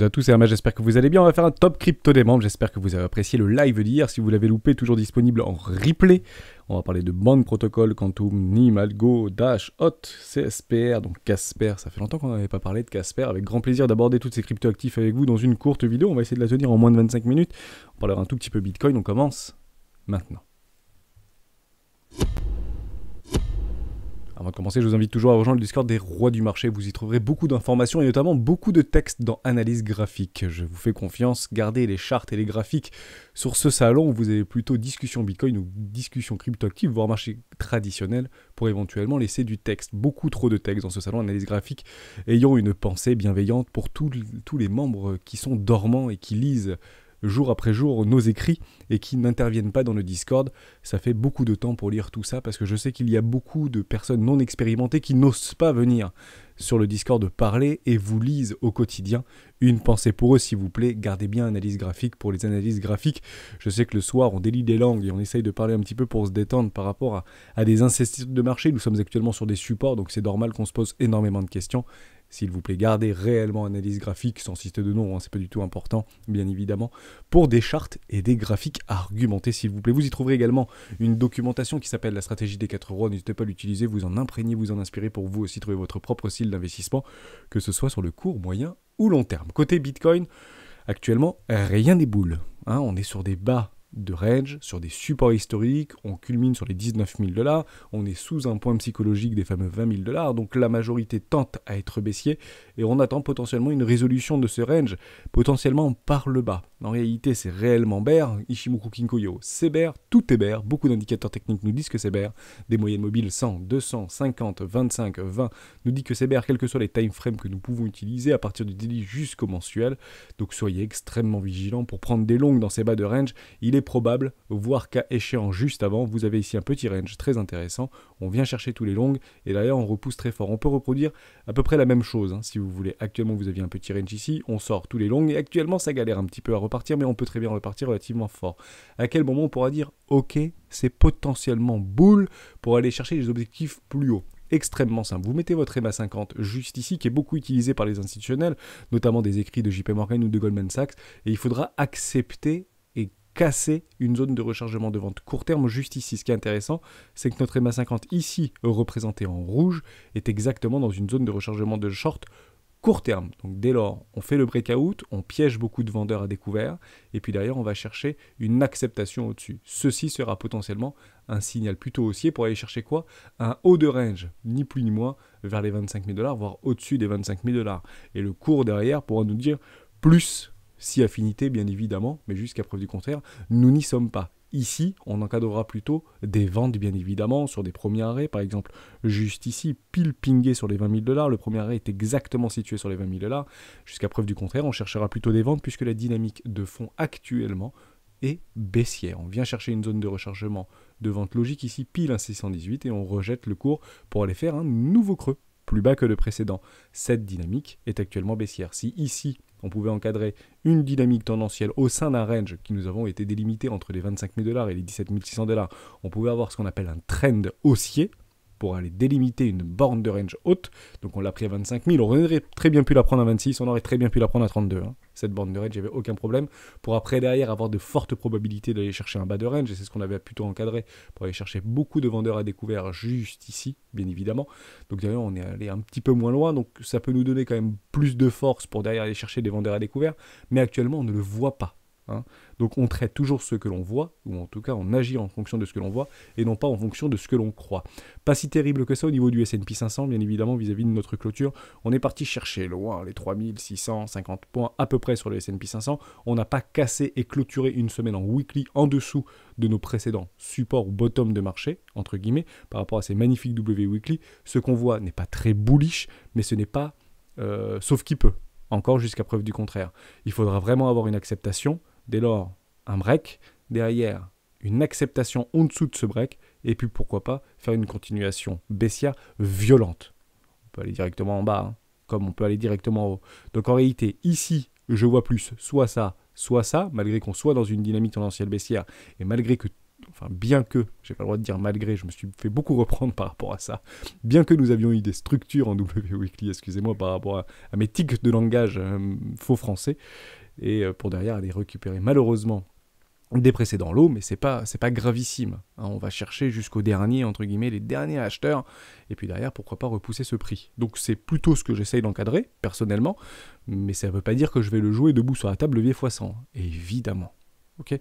à tous, c'est Hermès, j'espère que vous allez bien. On va faire un top crypto des membres, j'espère que vous avez apprécié le live d'hier. Si vous l'avez loupé, toujours disponible en replay. On va parler de Bond Protocol, Quantum, NIM, Algo, Dash, HOT, CSPR, donc Casper. Ça fait longtemps qu'on n'avait pas parlé de Casper. Avec grand plaisir d'aborder toutes ces crypto-actifs avec vous dans une courte vidéo. On va essayer de la tenir en moins de 25 minutes. On parlera un tout petit peu Bitcoin, on commence maintenant. Avant de commencer, je vous invite toujours à rejoindre le Discord des rois du marché. Vous y trouverez beaucoup d'informations et notamment beaucoup de textes dans Analyse graphique. Je vous fais confiance, gardez les charts et les graphiques sur ce salon où vous avez plutôt discussion Bitcoin ou discussion crypto-active, voire marché traditionnel, pour éventuellement laisser du texte. Beaucoup trop de texte dans ce salon Analyse graphique, ayant une pensée bienveillante pour tous les membres qui sont dormants et qui lisent jour après jour nos écrits et qui n'interviennent pas dans le Discord. Ça fait beaucoup de temps pour lire tout ça parce que je sais qu'il y a beaucoup de personnes non expérimentées qui n'osent pas venir sur le Discord parler et vous lisent au quotidien. Une pensée pour eux, s'il vous plaît, gardez bien Analyse graphique pour les analyses graphiques. Je sais que le soir, on délie des langues et on essaye de parler un petit peu pour se détendre par rapport à des incertitudes de marché. Nous sommes actuellement sur des supports, donc c'est normal qu'on se pose énormément de questions. S'il vous plaît, gardez réellement Analyse graphique, sans citer de nom, hein, c'est pas du tout important, bien évidemment, pour des charts et des graphiques argumentés, s'il vous plaît. Vous y trouverez également une documentation qui s'appelle la stratégie des 4 rois. N'hésitez pas à l'utiliser, vous en imprégnez, vous en inspirez pour vous aussi trouver votre propre style d'investissement, que ce soit sur le court, moyen ou long terme. Côté Bitcoin, actuellement, rien n'est boule. Hein, on est sur des bas de range, sur des supports historiques, on culmine sur les 19 000 $, on est sous un point psychologique des fameux 20 000 $, donc la majorité tente à être baissier, et on attend potentiellement une résolution de ce range, potentiellement par le bas. En réalité, c'est réellement bear, Ichimoku Kinkoyo, c'est bear, tout est bear, beaucoup d'indicateurs techniques nous disent que c'est bear, des moyennes mobiles 100, 200, 50, 25, 20, nous dit que c'est bear, quels que soient les time frames que nous pouvons utiliser, à partir du daily jusqu'au mensuel, donc soyez extrêmement vigilants pour prendre des longues dans ces bas de range. Il est probable, voire qu'à échéant juste avant, vous avez ici un petit range très intéressant, on vient chercher tous les longues, et derrière on repousse très fort. On peut reproduire à peu près la même chose, hein, si vous voulez. Actuellement vous aviez un petit range ici, on sort tous les longues, et actuellement ça galère un petit peu à repartir, mais on peut très bien repartir relativement fort. À quel moment on pourra dire, ok, c'est potentiellement bull pour aller chercher les objectifs plus hauts? Extrêmement simple. Vous mettez votre MA50 juste ici, qui est beaucoup utilisé par les institutionnels, notamment des écrits de JP Morgan ou de Goldman Sachs, et il faudra accepter et casser une zone de rechargement de vente court terme juste ici. Ce qui est intéressant, c'est que notre MA50 ici, représenté en rouge, est exactement dans une zone de rechargement de short court terme. Donc dès lors, on fait le breakout, on piège beaucoup de vendeurs à découvert, et puis derrière, on va chercher une acceptation au-dessus. Ceci sera potentiellement un signal plutôt haussier pour aller chercher quoi? Un haut de range, ni plus ni moins, vers les 25 000 $, voire au-dessus des 25 000 $. Et le cours derrière pourra nous dire plus, si affinité bien évidemment, mais jusqu'à preuve du contraire, nous n'y sommes pas. Ici, on encadrera plutôt des ventes, bien évidemment, sur des premiers arrêts. Par exemple, juste ici, pile pingé sur les 20 000 $. Le premier arrêt est exactement situé sur les 20 000 $. Jusqu'à preuve du contraire, on cherchera plutôt des ventes puisque la dynamique de fond actuellement est baissière. On vient chercher une zone de rechargement de vente logique ici, pile un 618, et on rejette le cours pour aller faire un nouveau creux, plus bas que le précédent. Cette dynamique est actuellement baissière. Si ici, on pouvait encadrer une dynamique tendancielle au sein d'un range qui nous avons été délimité entre les 25 000 $ et les 17 600 $, on pouvait avoir ce qu'on appelle un trend haussier pour aller délimiter une borne de range haute. Donc on l'a pris à 25 000, on aurait très bien pu la prendre à 26, on aurait très bien pu la prendre à 32. Hein. Cette borne de range, il n'y avait aucun problème. Pour après, derrière, avoir de fortes probabilités d'aller chercher un bas de range, et c'est ce qu'on avait plutôt encadré, pour aller chercher beaucoup de vendeurs à découvert juste ici, bien évidemment. Donc derrière, on est allé un petit peu moins loin, donc ça peut nous donner quand même plus de force pour derrière aller chercher des vendeurs à découvert, mais actuellement, on ne le voit pas. Hein. Donc on traite toujours ce que l'on voit, ou en tout cas on agit en fonction de ce que l'on voit, et non pas en fonction de ce que l'on croit. Pas si terrible que ça au niveau du S&P 500, bien évidemment, vis-à-vis de notre clôture. On est parti chercher loin les 3650 points à peu près sur le S&P 500. On n'a pas cassé et clôturé une semaine en weekly en dessous de nos précédents supports ou bottom de marché, entre guillemets, par rapport à ces magnifiques W weekly. Ce qu'on voit n'est pas très bullish, mais ce n'est pas sauf qui peut. Encore jusqu'à preuve du contraire. Il faudra vraiment avoir une acceptation. Dès lors, un break, derrière, une acceptation en dessous de ce break, et puis pourquoi pas faire une continuation baissière violente. On peut aller directement en bas, hein, comme on peut aller directement en haut. Donc en réalité, ici, je vois plus soit ça, malgré qu'on soit dans une dynamique tendancielle baissière, et malgré que enfin bien que, j'ai pas le droit de dire malgré, je me suis fait beaucoup reprendre par rapport à ça, bien que nous avions eu des structures en W Weekly, excusez-moi, par rapport à mes tics de langage faux français, et pour derrière aller récupérer malheureusement des précédents lots, mais c'est pas gravissime. Hein, on va chercher jusqu'au dernier, entre guillemets, les derniers acheteurs, et puis derrière, pourquoi pas repousser ce prix. Donc c'est plutôt ce que j'essaye d'encadrer, personnellement, mais ça ne veut pas dire que je vais le jouer debout sur la table levier x100, évidemment. Ok.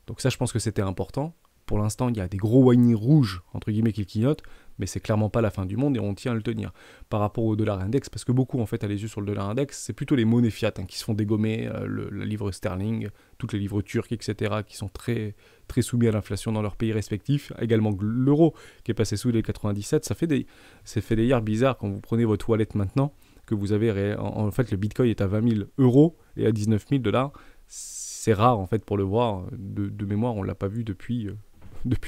Donc ça, je pense que c'était important. Pour l'instant, il y a des gros whiny rouges, entre guillemets, qui clignotent, mais c'est clairement pas la fin du monde et on tient à le tenir. Par rapport au dollar index, parce que beaucoup, en fait, a les yeux sur le dollar index, c'est plutôt les monnaies fiat qui se font dégommer, la livre sterling, toutes les livres turcs, etc., qui sont très, très soumis à l'inflation dans leurs pays respectifs. Également l'euro, qui est passé sous les 97, ça fait des hier bizarres quand vous prenez votre wallet maintenant, que vous avez, en fait, le bitcoin est à 20 000 euros et à 19 000 $. C'est rare, en fait, pour le voir. De mémoire, on ne l'a pas vu depuis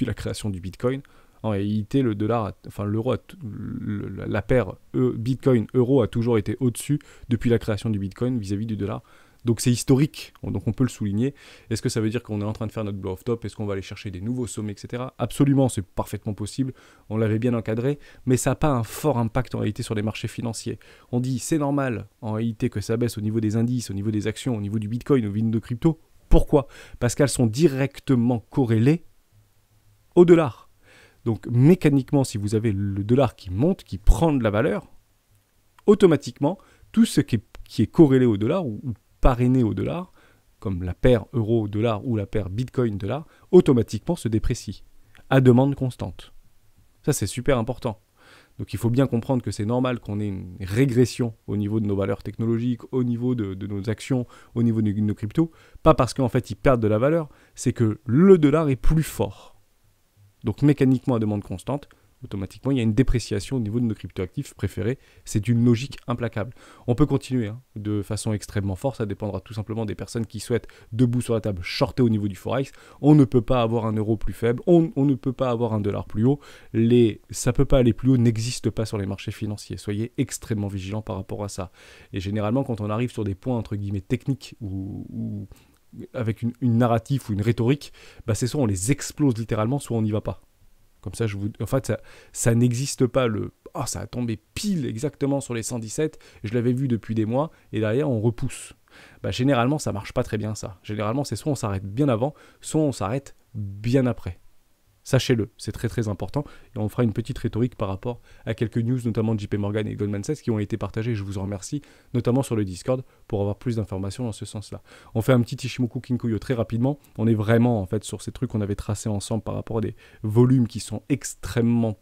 la création du Bitcoin. En réalité, le dollar, l'euro, la paire Bitcoin-euro a toujours été au-dessus depuis la création du Bitcoin vis-à-vis du dollar. Donc c'est historique, donc on peut le souligner. Est-ce que ça veut dire qu'on est en train de faire notre blow off top? Est-ce qu'on va aller chercher des nouveaux sommets, etc. Absolument, c'est parfaitement possible. On l'avait bien encadré, mais ça n'a pas un fort impact en réalité sur les marchés financiers. On dit c'est normal en réalité que ça baisse au niveau des indices, au niveau des actions, au niveau du Bitcoin, au niveau de crypto. Pourquoi? Parce qu'elles sont directement corrélées au dollar. Donc mécaniquement, si vous avez le dollar qui monte, qui prend de la valeur, automatiquement, tout ce qui est corrélé au dollar ou parrainé au dollar, comme la paire euro-dollar ou la paire bitcoin-dollar, automatiquement se déprécie, à demande constante. Ça, c'est super important. Donc il faut bien comprendre que c'est normal qu'on ait une régression au niveau de nos valeurs technologiques, au niveau de nos actions, au niveau de nos cryptos, pas parce qu'en fait ils perdent de la valeur, c'est que le dollar est plus fort. Donc mécaniquement à demande constante, automatiquement il y a une dépréciation au niveau de nos cryptoactifs préférés. C'est une logique implacable. On peut continuer de façon extrêmement forte, ça dépendra tout simplement des personnes qui souhaitent debout sur la table shorter au niveau du forex. On ne peut pas avoir un euro plus faible, on ne peut pas avoir un dollar plus haut. Ça ne peut pas aller plus haut, n'existe pas sur les marchés financiers. Soyez extrêmement vigilants par rapport à ça. Et généralement quand on arrive sur des points entre guillemets techniques ou avec une narrative ou une rhétorique, c'est soit on les explose littéralement, soit on n'y va pas. Comme ça, en fait, ça n'existe pas ça a tombé pile exactement sur les 117, je l'avais vu depuis des mois, et derrière, on repousse. Généralement, ça marche pas très bien, ça. Généralement, c'est soit on s'arrête bien avant, soit on s'arrête bien après. Sachez-le, c'est très très important. Et on fera une petite rhétorique par rapport à quelques news, notamment de JP Morgan et Goldman Sachs, qui ont été partagées, je vous en remercie, notamment sur le Discord, pour avoir plus d'informations dans ce sens-là. On fait un petit Ichimoku Kinkoyo très rapidement. On est vraiment en fait sur ces trucs qu'on avait tracés ensemble par rapport à des volumes qui sont extrêmement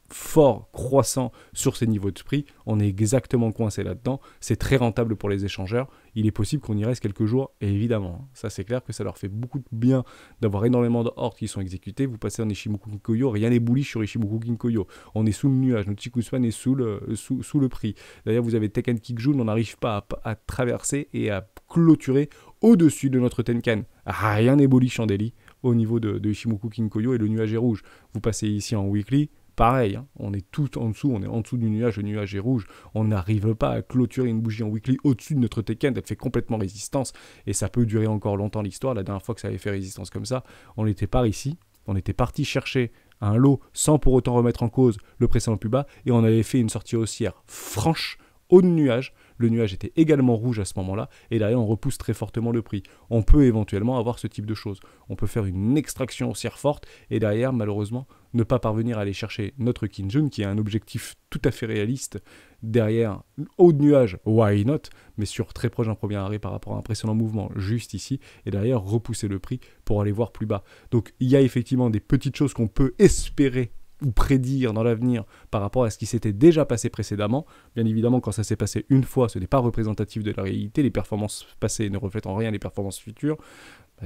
fort, croissant sur ces niveaux de prix, on est exactement coincé là-dedans, c'est très rentable pour les échangeurs, il est possible qu'on y reste quelques jours, et évidemment, ça c'est clair que ça leur fait beaucoup de bien d'avoir énormément d'ordres qui sont exécutés, vous passez en Ichimoku Kinkoyo, rien n'est bullish sur Ichimoku Kinkoyo, on est sous le nuage, notre Chikuspan est sous le prix, d'ailleurs vous avez Tenkan Kijun, on n'arrive pas à traverser et à clôturer au-dessus de notre Tenkan, rien n'est bullish en daily au niveau de Ichimoku Kinkoyo et le nuage est rouge, vous passez ici en weekly, pareil, on est tout en dessous, on est en dessous du nuage, le nuage est rouge, on n'arrive pas à clôturer une bougie en weekly au-dessus de notre Tenkan, elle fait complètement résistance, et ça peut durer encore longtemps l'histoire, la dernière fois que ça avait fait résistance comme ça, on n'était pas ici, on était parti chercher un lot sans pour autant remettre en cause le précédent plus bas, et on avait fait une sortie haussière franche, haut de nuage, le nuage était également rouge à ce moment-là, et derrière on repousse très fortement le prix. On peut éventuellement avoir ce type de choses. On peut faire une extraction haussière forte, et derrière, malheureusement, ne pas parvenir à aller chercher notre Kijun, qui est un objectif tout à fait réaliste, derrière, haut de nuage, why not, mais sur très proche d'un premier arrêt par rapport à un précédent mouvement, juste ici, et derrière, repousser le prix pour aller voir plus bas. Donc, il y a effectivement des petites choses qu'on peut espérer ou prédire dans l'avenir par rapport à ce qui s'était déjà passé précédemment. Bien évidemment, quand ça s'est passé une fois, ce n'est pas représentatif de la réalité. Les performances passées ne reflètent en rien les performances futures.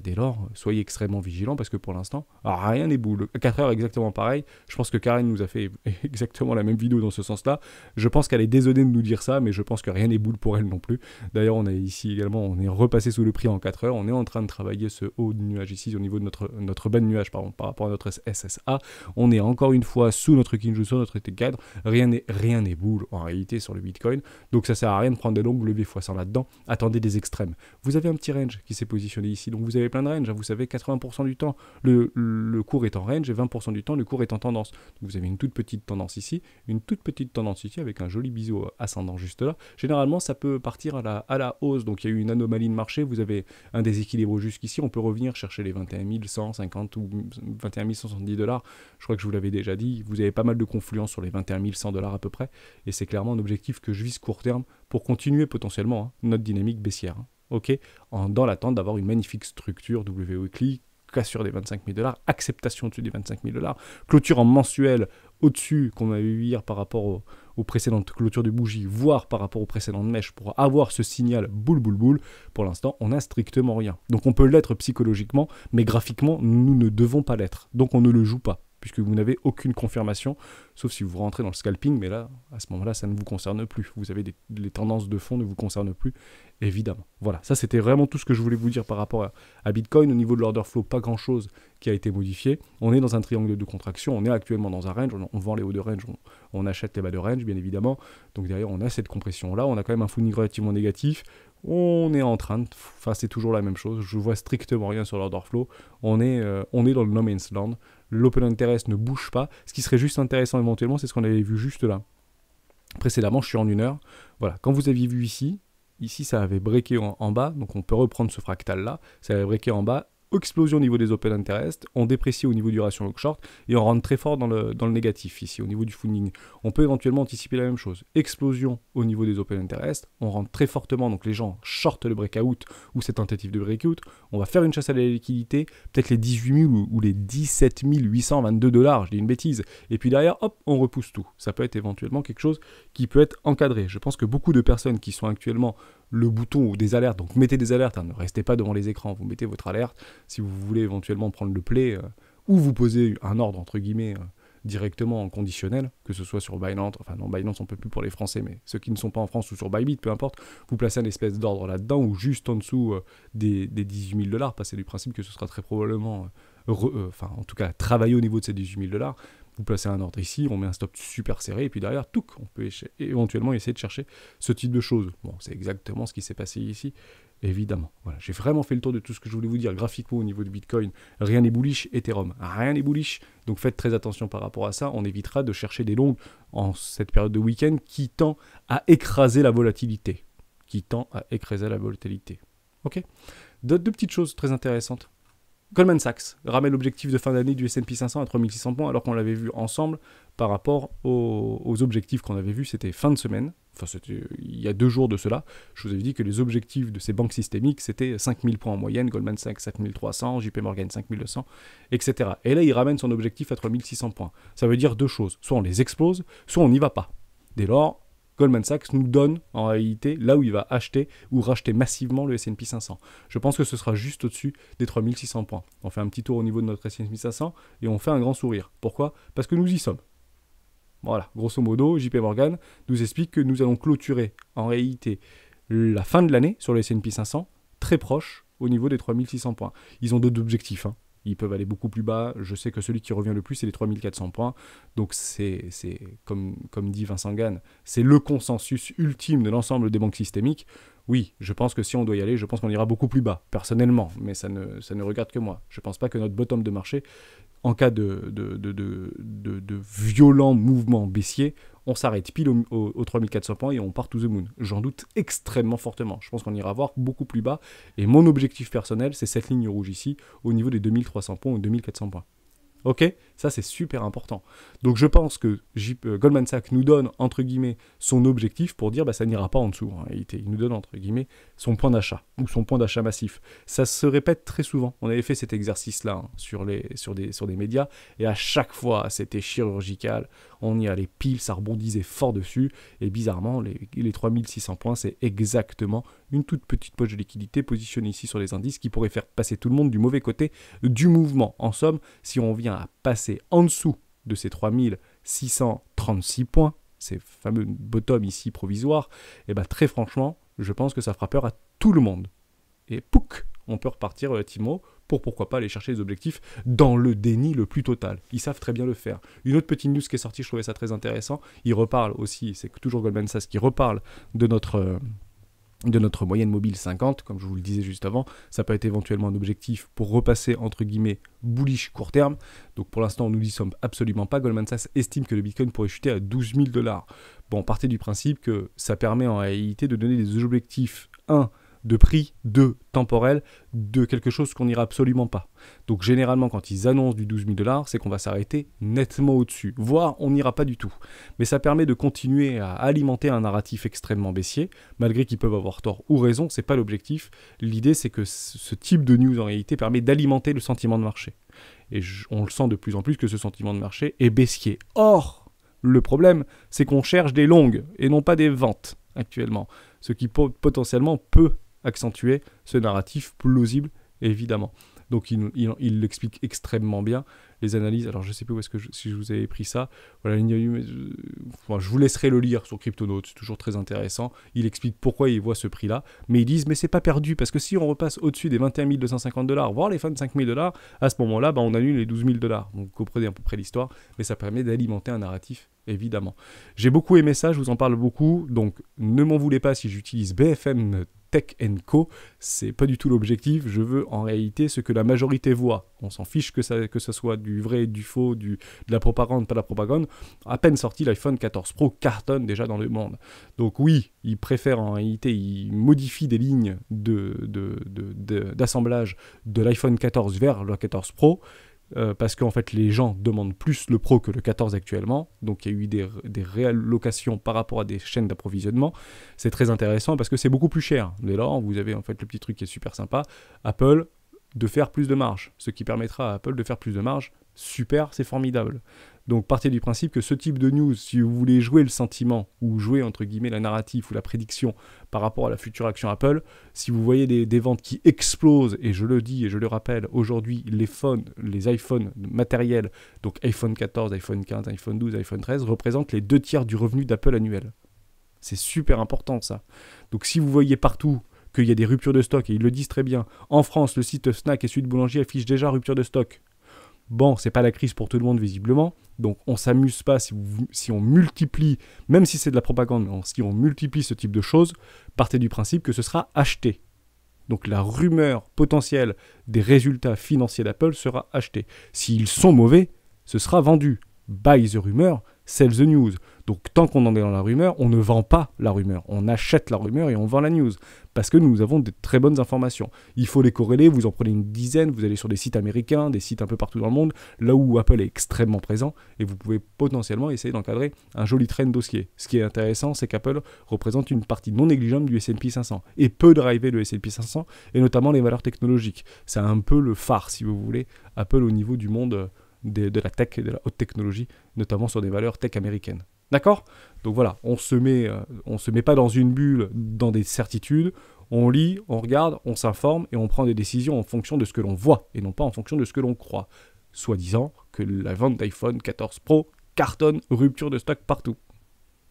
Dès lors, soyez extrêmement vigilants parce que pour l'instant, rien n'est boule. À 4 heures, exactement pareil. Je pense que Karen nous a fait exactement la même vidéo dans ce sens-là. Je pense qu'elle est désolée de nous dire ça, mais je pense que rien n'est boule pour elle non plus. D'ailleurs, on est ici également, on est repassé sous le prix en 4 heures. On est en train de travailler ce haut de nuage ici au niveau de notre bas de nuage par rapport à notre SSA. On est encore une fois sous notre Kinju, sur notre cadre. Rien n'est boule en réalité sur le Bitcoin. Donc ça sert à rien de prendre des longues leviers x100 là-dedans. Attendez des extrêmes. Vous avez un petit range qui s'est positionné ici, donc vous avez avez plein de ranges, hein. Vous savez, 80% du temps, le cours est en range et 20% du temps, le cours est en tendance. Donc vous avez une toute petite tendance ici, une toute petite tendance ici avec un joli biseau ascendant juste là. Généralement, ça peut partir à la hausse. Donc il y a eu une anomalie de marché, vous avez un déséquilibre jusqu'ici, on peut revenir chercher les 21 150 ou 21 170 $. Je crois que je vous l'avais déjà dit, vous avez pas mal de confluence sur les 21 100 $ à peu près. Et c'est clairement un objectif que je vise court terme pour continuer potentiellement notre dynamique baissière. Ok, dans l'attente d'avoir une magnifique structure W weekly, cassure des 25 000 $, acceptation au-dessus des 25 000 $, clôture en mensuel au-dessus qu'on avait vu hier par rapport aux précédentes clôtures de bougie, voire par rapport aux précédentes mèches, pour avoir ce signal boule boule boule. Pour l'instant, on n'a strictement rien. Donc on peut l'être psychologiquement, mais graphiquement, nous ne devons pas l'être. Donc on ne le joue pas, puisque vous n'avez aucune confirmation, sauf si vous rentrez dans le scalping, mais là, à ce moment-là, ça ne vous concerne plus. Vous avez les tendances de fond ne vous concernent plus, évidemment. Voilà, ça c'était vraiment tout ce que je voulais vous dire par rapport à Bitcoin. Au niveau de l'order flow, pas grand-chose qui a été modifié. On est dans un triangle de contraction, on est actuellement dans un range, on vend les hauts de range, on achète les bas de range, bien évidemment. Donc derrière, on a cette compression-là, on a quand même un footing relativement négatif. On est en train de... Enfin, c'est toujours la même chose, je vois strictement rien sur l'order flow. On est dans le no man's land. L'open interest ne bouge pas. Ce qui serait juste intéressant éventuellement, c'est ce qu'on avait vu juste là. Précédemment, je suis en 1 heure. Voilà, quand vous aviez vu ici, ça avait breaké en bas, donc on peut reprendre ce fractal-là. Ça avait breaké en bas, explosion au niveau des open interest, on déprécie au niveau du ratio long short, et on rentre très fort dans le négatif ici, au niveau du funding. On peut éventuellement anticiper la même chose. Explosion au niveau des open interest, on rentre très fortement, donc les gens shortent le breakout ou cette tentative de breakout, on va faire une chasse à la liquidité, peut-être les 18 000 ou les 17 822 $, je dis une bêtise, et puis derrière, hop, on repousse tout. Ça peut être éventuellement quelque chose qui peut être encadré. Je pense que beaucoup de personnes qui sont actuellement le bouton ou des alertes, donc mettez des alertes, hein, ne restez pas devant les écrans, vous mettez votre alerte, si vous voulez éventuellement prendre le play, ou vous posez un ordre, entre guillemets, directement en conditionnel, que ce soit sur Binance, enfin non, Binance on peut plus pour les Français, mais ceux qui ne sont pas en France ou sur Bybit, peu importe, vous placez un espèce d'ordre là-dedans, ou juste en dessous des 18 000 $, passez du principe que ce sera très probablement, en tout cas, travailler au niveau de ces 18 000 $, vous placez un ordre ici, on met un stop super serré, et puis derrière, on peut éventuellement essayer de chercher ce type de choses. Bon, c'est exactement ce qui s'est passé ici, évidemment. Voilà, j'ai vraiment fait le tour de tout ce que je voulais vous dire graphiquement au niveau de Bitcoin. Rien n'est bullish, Ethereum, rien n'est bullish. Donc faites très attention par rapport à ça, on évitera de chercher des longues en cette période de week-end qui tend à écraser la volatilité. Ok ? Deux petites choses très intéressantes. Goldman Sachs ramène l'objectif de fin d'année du S&P 500 à 3600 points, alors qu'on l'avait vu ensemble par rapport aux objectifs qu'on avait vus, c'était fin de semaine, enfin c'était il y a 2 jours de cela. Je vous avais dit que les objectifs de ces banques systémiques, c'était 5000 points en moyenne, Goldman Sachs 7300, JP Morgan 5200, etc. Et là, il ramène son objectif à 3600 points. Ça veut dire 2 choses, soit on les explose, soit on n'y va pas. Dès lors, Goldman Sachs nous donne en réalité là où il va acheter ou racheter massivement le S&P 500. Je pense que ce sera juste au-dessus des 3600 points. On fait un petit tour au niveau de notre S&P 500 et on fait un grand sourire. Pourquoi ? Parce que nous y sommes. Voilà, grosso modo, JP Morgan nous explique que nous allons clôturer en réalité la fin de l'année sur le S&P 500 très proche au niveau des 3600 points. Ils ont d'autres objectifs, hein. Ils peuvent aller beaucoup plus bas. Je sais que celui qui revient le plus, c'est les 3400 points. Donc c'est comme dit Vincent Gann, c'est le consensus ultime de l'ensemble des banques systémiques. Oui, je pense que si on doit y aller, je pense qu'on ira beaucoup plus bas, personnellement. Mais ça ne regarde que moi. Je ne pense pas que notre bottom de marché, en cas de violents mouvements baissiers, on s'arrête pile aux 3400 points et on part to the moon. J'en doute extrêmement fortement. Je pense qu'on ira voir beaucoup plus bas. Et mon objectif personnel, c'est cette ligne rouge ici, au niveau des 2300 points ou 2400 points. Ok, ça c'est super important. Donc je pense que Goldman Sachs nous donne entre guillemets son objectif pour dire ça n'ira pas en dessous en réalité. Il nous donne entre guillemets son point d'achat ou son point d'achat massif. Ça se répète très souvent. On avait fait cet exercice-là sur des médias et à chaque fois c'était chirurgical. On y allait pile, ça rebondissait fort dessus et bizarrement les 3600 points c'est exactement une toute petite poche de liquidité positionnée ici sur les indices qui pourrait faire passer tout le monde du mauvais côté du mouvement. En somme, si on vient à passer en dessous de ces 3636 points, ces fameux bottom ici provisoires, et très franchement, je pense que ça fera peur à tout le monde. Et pouc, on peut repartir relativement pour pourquoi pas aller chercher les objectifs dans le déni le plus total. Ils savent très bien le faire. Une autre petite news qui est sortie, je trouvais ça très intéressant, il reparle aussi, c'est toujours Goldman Sachs qui reparle de notre de notre moyenne mobile 50, comme je vous le disais juste avant. Ça peut être éventuellement un objectif pour repasser, entre guillemets, bullish court terme. Donc pour l'instant, nous n'y sommes absolument pas. Goldman Sachs estime que le Bitcoin pourrait chuter à 12 000 $. Bon, partez du principe que ça permet en réalité de donner des objectifs, 1, de prix, 2, temporel, de quelque chose qu'on n'ira absolument pas. Donc généralement, quand ils annoncent du 12 000 $, c'est qu'on va s'arrêter nettement au-dessus, voire on n'ira pas du tout. Mais ça permet de continuer à alimenter un narratif extrêmement baissier, malgré qu'ils peuvent avoir tort ou raison, c'est pas l'objectif. L'idée, c'est que ce type de news, en réalité, permet d'alimenter le sentiment de marché. Et on le sent de plus en plus que ce sentiment de marché est baissier. Or, le problème, c'est qu'on cherche des longues et non pas des ventes actuellement, ce qui potentiellement peut accentuer ce narratif plausible, évidemment. Donc il l'explique extrêmement bien, les analyses. Alors je ne sais plus où est-ce que si je vous avais pris ça. Voilà, je vous laisserai le lire sur CryptoNotes, c'est toujours très intéressant. Il explique pourquoi il voit ce prix-là, mais ils disent mais c'est pas perdu, parce que si on repasse au-dessus des 21 250 $, voire les 25 000 $, à ce moment-là, on annule les 12 000 $. Donc vous comprenez à peu près l'histoire, mais ça permet d'alimenter un narratif, évidemment. J'ai beaucoup aimé ça, je vous en parle beaucoup, donc ne m'en voulez pas si j'utilise BFM Tech Co, c'est pas du tout l'objectif, je veux en réalité ce que la majorité voit. On s'en fiche que ça soit du vrai, du faux, de la propagande, pas de la propagande. À peine sorti, l'iPhone 14 Pro cartonne déjà dans le monde. Donc oui, ils préfèrent en réalité, ils modifient des lignes d'assemblage de l'iPhone 14 vers le 14 Pro, parce qu'en fait les gens demandent plus le Pro que le 14 actuellement, donc il y a eu des réallocations par rapport à des chaînes d'approvisionnement. C'est très intéressant parce que c'est beaucoup plus cher. Dès lors, vous avez en fait le petit truc qui est super sympa, Apple de faire plus de marge, ce qui permettra à Apple de faire plus de marge. Super, c'est formidable. Donc partez du principe que ce type de news, si vous voulez jouer le sentiment ou jouer entre guillemets la narrative ou la prédiction par rapport à la future action Apple, si vous voyez des ventes qui explosent, et je le dis et je le rappelle, aujourd'hui les iPhones matériels, donc iPhone 14, iPhone 15, iPhone 12, iPhone 13, représentent les 2/3 du revenu d'Apple annuel. C'est super important ça. Donc si vous voyez partout qu'il y a des ruptures de stock, et ils le disent très bien, en France, le site Fnac et Sud Boulanger affiche déjà rupture de stock. Bon, c'est pas la crise pour tout le monde visiblement, donc on s'amuse pas si on multiplie, même si c'est de la propagande, mais si on multiplie ce type de choses, partez du principe que ce sera acheté. Donc la rumeur potentielle des résultats financiers d'Apple sera achetée. S'ils sont mauvais, ce sera vendu. Buy the rumor, sell the news. Donc tant qu'on en est dans la rumeur, on ne vend pas la rumeur. On achète la rumeur et on vend la news. Parce que nous avons de très bonnes informations. Il faut les corréler, vous en prenez une dizaine, vous allez sur des sites américains, des sites un peu partout dans le monde, là où Apple est extrêmement présent, et vous pouvez potentiellement essayer d'encadrer un joli trend dossier. Ce qui est intéressant, c'est qu'Apple représente une partie non négligeable du S&P 500, et peut driver le S&P 500, et notamment les valeurs technologiques. C'est un peu le phare, si vous voulez, Apple au niveau du monde de la tech et de la haute technologie, notamment sur des valeurs tech américaines. D'accord ? Donc voilà, on se met pas dans une bulle, dans des certitudes, on lit, on regarde, on s'informe et on prend des décisions en fonction de ce que l'on voit et non pas en fonction de ce que l'on croit. Soi-disant que la vente d'iPhone 14 Pro cartonne, rupture de stock partout.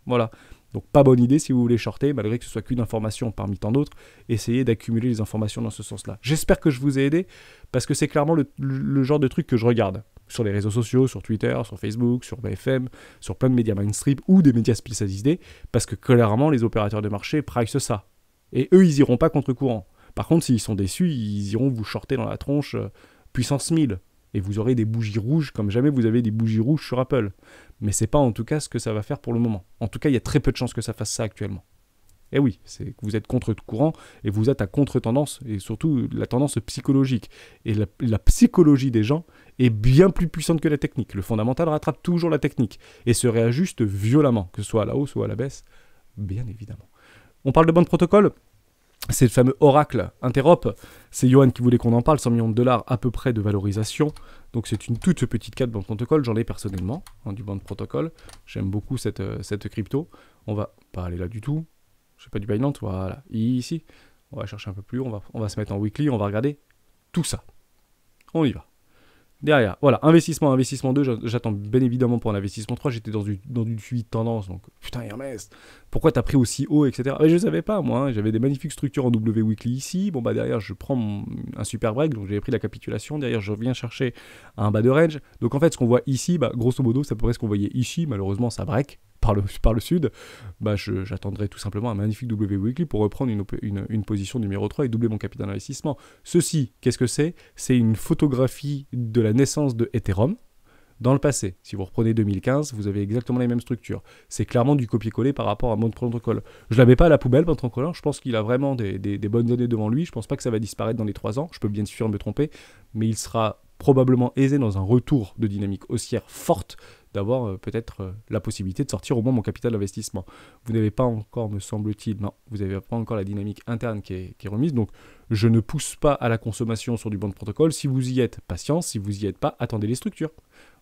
Voilà. Donc pas bonne idée si vous voulez shorter, malgré que ce soit qu'une information parmi tant d'autres, essayez d'accumuler les informations dans ce sens-là. J'espère que je vous ai aidé, parce que c'est clairement le genre de truc que je regarde sur les réseaux sociaux, sur Twitter, sur Facebook, sur BFM, sur plein de médias mainstream ou des médias spécialisés, parce que clairement les opérateurs de marché pricent ça. Et eux, ils iront pas contre-courant. Par contre, s'ils sont déçus, ils iront vous shorter dans la tronche puissance 1000. Et vous aurez des bougies rouges comme jamais vous avez des bougies rouges sur Apple. Mais c'est pas en tout cas ce que ça va faire pour le moment. En tout cas, il y a très peu de chances que ça fasse ça actuellement. Et oui, c'est que vous êtes contre-courant et vous êtes à contre-tendance, et surtout la tendance psychologique. Et la psychologie des gens est bien plus puissante que la technique. Le fondamental rattrape toujours la technique et se réajuste violemment, que ce soit à la hausse ou à la baisse, bien évidemment. On parle de bande protocole. C'est le fameux Oracle Interop. C'est Johan qui voulait qu'on en parle, 100 millions de dollars à peu près de valorisation. Donc c'est une toute petite carte bande protocole, j'en ai personnellement, du bande protocole. J'aime beaucoup cette crypto. On va pas aller là du tout. Je sais pas, du Binance, voilà, ici. On va chercher un peu plus haut, on va se mettre en weekly, on va regarder tout ça. On y va. Derrière, voilà, investissement 2, j'attends bien évidemment pour un investissement 3, j'étais dans du suivi de tendance, donc putain Hermès, pourquoi t'as pris aussi haut, etc. Mais je savais pas moi, hein, j'avais des magnifiques structures en W weekly ici, bon bah derrière je prends un super break, donc j'avais pris la capitulation, derrière je viens chercher un bas de range, donc en fait ce qu'on voit ici, bah grosso modo c'est à peu près ce qu'on voyait ici, malheureusement ça break, par le sud, bah j'attendrai tout simplement un magnifique W weekly pour reprendre une position numéro 3 et doubler mon capital d'investissement. Ceci, qu'est-ce que c'est? C'est une photographie de la naissance de Ethereum dans le passé. Si vous reprenez 2015, vous avez exactement les mêmes structures. C'est clairement du copier-coller par rapport à Bond Protocol. Je ne la mets pas à la poubelle, Bond Protocol. Je pense qu'il a vraiment des bonnes années devant lui. Je ne pense pas que ça va disparaître dans les 3 ans. Je peux bien sûr me tromper, mais il sera probablement aisé dans un retour de dynamique haussière forte d'avoir peut-être la possibilité de sortir au moins mon capital d'investissement. Vous n'avez pas encore, me semble-t-il, non, vous n'avez pas encore la dynamique interne qui est remise, donc je ne pousse pas à la consommation sur du Bond Protocol. Si vous y êtes, patience. Si vous y êtes pas, attendez les structures.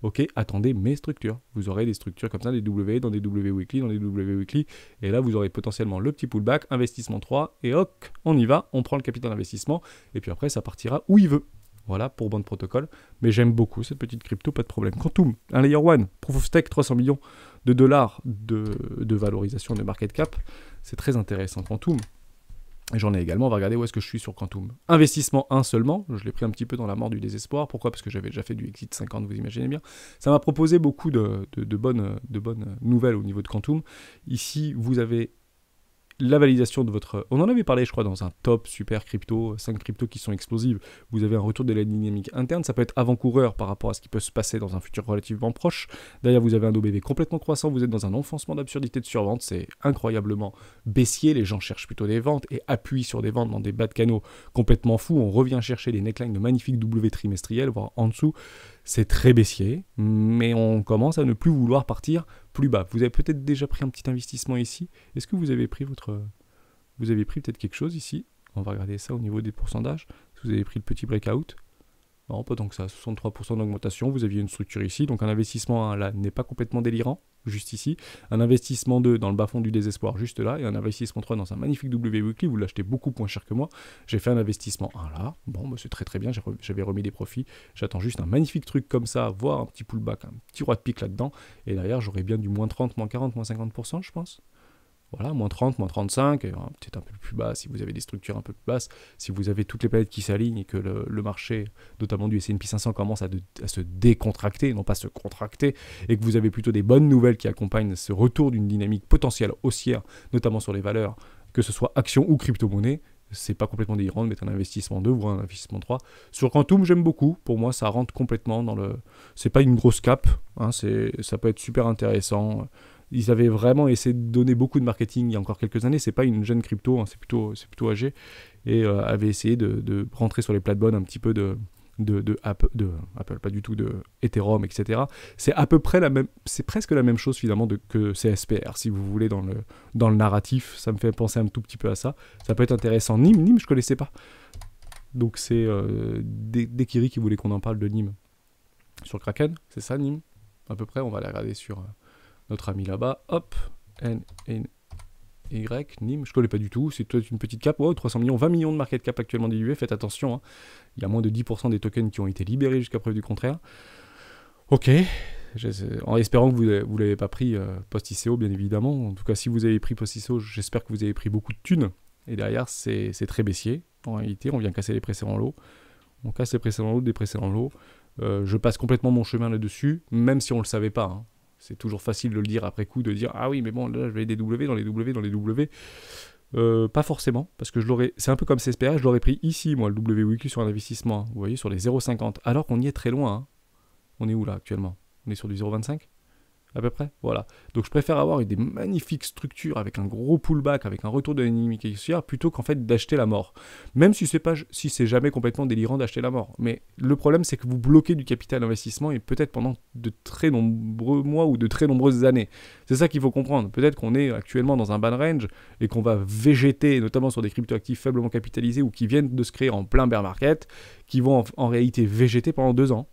Ok, attendez mes structures. Vous aurez des structures comme ça, des W dans des W weekly, dans des W weekly, et là vous aurez potentiellement le petit pullback, investissement 3, et hop, on y va, on prend le capital d'investissement, et puis après ça partira où il veut. Voilà pour Bond Protocol, mais j'aime beaucoup cette petite crypto, pas de problème. Quantum, un layer 1, proof of stake, 300 millions de dollars de valorisation de market cap, c'est très intéressant Quantum. Et j'en ai également, on va regarder où est-ce que je suis sur Quantum. Investissement 1 seulement, je l'ai pris un petit peu dans la mort du désespoir. Pourquoi? Parce que j'avais déjà fait du exit 50, vous imaginez bien. Ça m'a proposé beaucoup de bonnes nouvelles au niveau de Quantum. Ici, vous avez la validation de votre... On en avait parlé, je crois, dans un top super crypto, 5 cryptos qui sont explosives. Vous avez un retour de la dynamique interne. Ça peut être avant-coureur par rapport à ce qui peut se passer dans un futur relativement proche. Derrière, vous avez un OBV complètement croissant. Vous êtes dans un enfoncement d'absurdité de survente. C'est incroyablement baissier. Les gens cherchent plutôt des ventes et appuient sur des ventes dans des bas de canaux complètement fous. On revient chercher les necklines de magnifiques W trimestriels, voire en dessous. C'est très baissier, mais on commence à ne plus vouloir partir plus bas. Vous avez peut-être déjà pris un petit investissement ici. Est-ce que vous avez pris Vous avez pris peut-être quelque chose ici. On va regarder ça au niveau des pourcentages. Vous avez pris le petit breakout. Non, pas tant que ça. 63% d'augmentation. Vous aviez une structure ici. Donc un investissement 1 là n'est pas complètement délirant. Juste ici. Un investissement 2 dans le bas-fond du désespoir, juste là. Et un investissement 3 dans un magnifique W weekly. Vous l'achetez beaucoup moins cher que moi. J'ai fait un investissement 1 là. Bon, bah, c'est très très bien. J'avais remis des profits. J'attends juste un magnifique truc comme ça, voire un petit pullback, un petit roi de pique là-dedans. Et derrière, j'aurai bien du moins 30, moins 40, moins 50%, je pense. Voilà, moins 30, moins 35, peut-être un peu plus bas si vous avez des structures un peu plus basses, si vous avez toutes les planètes qui s'alignent et que le marché, notamment du S&P 500, commence à se décontracter, non pas se contracter, et que vous avez plutôt des bonnes nouvelles qui accompagnent ce retour d'une dynamique potentielle haussière, notamment sur les valeurs, que ce soit actions ou crypto-monnaie, c'est pas complètement délirant de mettre un investissement 2 ou un investissement 3. Sur Quantum, j'aime beaucoup. Pour moi, ça rentre complètement dans le... C'est pas une grosse cap, hein, ça peut être super intéressant. Ils avaient vraiment essayé de donner beaucoup de marketing il y a encore quelques années. C'est pas une jeune crypto, hein, c'est plutôt âgé. Et avaient essayé de rentrer sur les plates-bonnes un petit peu de Apple, pas du tout, de Ethereum, etc. C'est à peu près c'est presque la même chose finalement que CSPR, si vous voulez, dans le narratif. Ça me fait penser un tout petit peu à ça. Ça peut être intéressant. Nîmes, je connaissais pas. Donc c'est Dekiri qui voulait qu'on en parle de Nîmes. Sur Kraken, c'est ça Nîmes? À peu près, on va aller regarder sur... notre ami là-bas, hop, Y, Nîmes, je ne connais pas du tout, c'est peut-être une petite cap, 300 millions, 20 millions de market cap actuellement dilué, faites attention, hein. Il y a moins de 10% des tokens qui ont été libérés jusqu'à preuve du contraire. Ok, en espérant que vous ne l'avez pas pris post-ICO, bien évidemment. En tout cas, si vous avez pris post-ICO, j'espère que vous avez pris beaucoup de thunes, et derrière, c'est très baissier. En réalité, on vient casser les précédents lots, on casse les précédents lots des précédents lots. Je passe complètement mon chemin là-dessus, même si on ne le savait pas, hein. C'est toujours facile de le dire après coup, de dire « Ah oui, mais bon, là, je vais des W dans les W. » Pas forcément, parce que c'est un peu comme CSPR, je l'aurais pris ici, moi, le W weekly sur un investissement. Vous voyez, sur les 0,50. Alors qu'on y est très loin. Hein. On est où là, actuellement? On est sur du 0,25 à peu près, voilà. Donc je préfère avoir des magnifiques structures avec un gros pullback, avec un retour de la dynamique haussière, plutôt qu'en fait d'acheter la mort. Même si c'est jamais complètement délirant d'acheter la mort. Mais le problème, c'est que vous bloquez du capital d'investissement et peut-être pendant de très nombreux mois ou de très nombreuses années. C'est ça qu'il faut comprendre. Peut-être qu'on est actuellement dans un bad range et qu'on va végéter, notamment sur des cryptoactifs faiblement capitalisés ou qui viennent de se créer en plein bear market, qui vont en réalité végéter pendant 2 ans.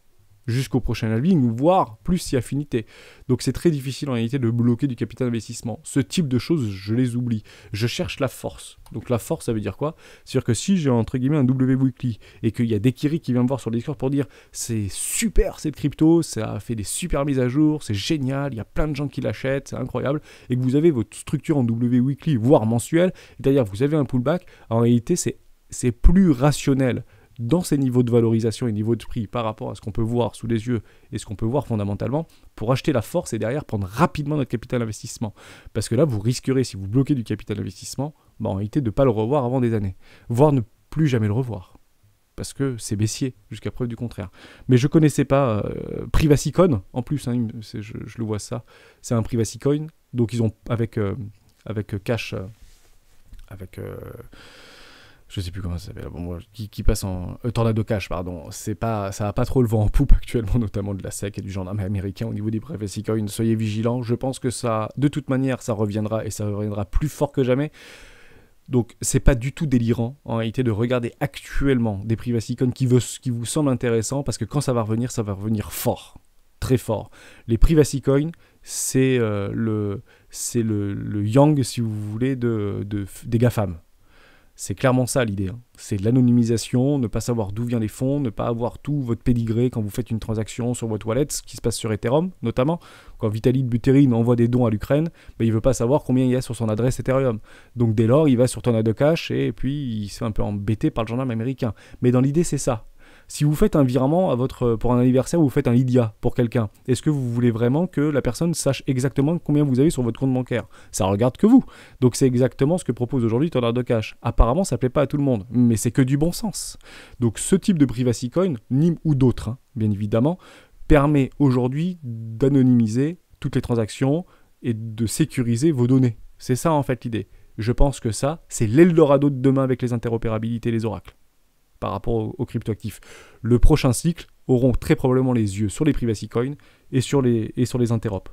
Jusqu'au prochain halving, voire plus si affinité. Donc c'est très difficile en réalité de bloquer du capital d'investissement. Ce type de choses, je les oublie. Je cherche la force. Donc la force, ça veut dire quoi? C'est-à-dire que si j'ai entre guillemets un W weekly et qu'il y a Dekiri qui vient me voir sur le Discord pour dire c'est super cette crypto, ça a fait des super mises à jour, c'est génial, il y a plein de gens qui l'achètent, c'est incroyable, et que vous avez votre structure en W weekly, voire mensuel, c'est-à-dire vous avez un pullback, en réalité c'est plus rationnel dans ces niveaux de valorisation et niveaux de prix par rapport à ce qu'on peut voir sous les yeux et ce qu'on peut voir fondamentalement pour acheter la force et derrière prendre rapidement notre capital investissement. Parce que là, vous risquerez, si vous bloquez du capital investissement, en réalité de ne pas le revoir avant des années, voire ne plus jamais le revoir. Parce que c'est baissier, jusqu'à preuve du contraire. Mais je ne connaissais pas Privacycoin, en plus, hein, je le vois ça, c'est un Privacycoin, donc ils ont, avec Cash, je sais plus comment ça s'appelle, qui passe en Tornado Cash, pardon, ça n'a pas trop le vent en poupe actuellement, notamment de la SEC et du gendarme américain au niveau des Privacycoin, soyez vigilants, je pense que ça, de toute manière, ça reviendra, et ça reviendra plus fort que jamais. Donc, c'est pas du tout délirant, en réalité, de regarder actuellement des Privacycoin qui vous semblent intéressants, parce que quand ça va revenir fort, très fort. Les Privacycoin, c'est le yang, si vous voulez, des GAFAM. C'est clairement ça l'idée. Hein. C'est de l'anonymisation, ne pas savoir d'où viennent les fonds, ne pas avoir tout votre pédigré quand vous faites une transaction sur votre wallet, ce qui se passe sur Ethereum notamment. Quand Vitalik Buterin envoie des dons à l'Ukraine, il ne veut pas savoir combien il y a sur son adresse Ethereum. Donc dès lors, il va sur Tornado Cash et puis il se fait un peu embêter par le gendarme américain. Mais dans l'idée, c'est ça. Si vous faites un virement pour un anniversaire ou vous faites un Lydia pour quelqu'un, est-ce que vous voulez vraiment que la personne sache exactement combien vous avez sur votre compte bancaire? Ça regarde que vous. Donc c'est exactement ce que propose aujourd'hui Tornado Cash. Apparemment, ça ne plaît pas à tout le monde, mais c'est que du bon sens. Donc ce type de Privacycoin, NIM ou d'autres, hein, bien évidemment, permet aujourd'hui d'anonymiser toutes les transactions et de sécuriser vos données. C'est ça en fait l'idée. Je pense que ça, c'est l'Eldorado de demain avec les interopérabilités et les oracles. Par rapport aux cryptoactifs. Le prochain cycle auront très probablement les yeux sur les Privacycoin et sur les interop.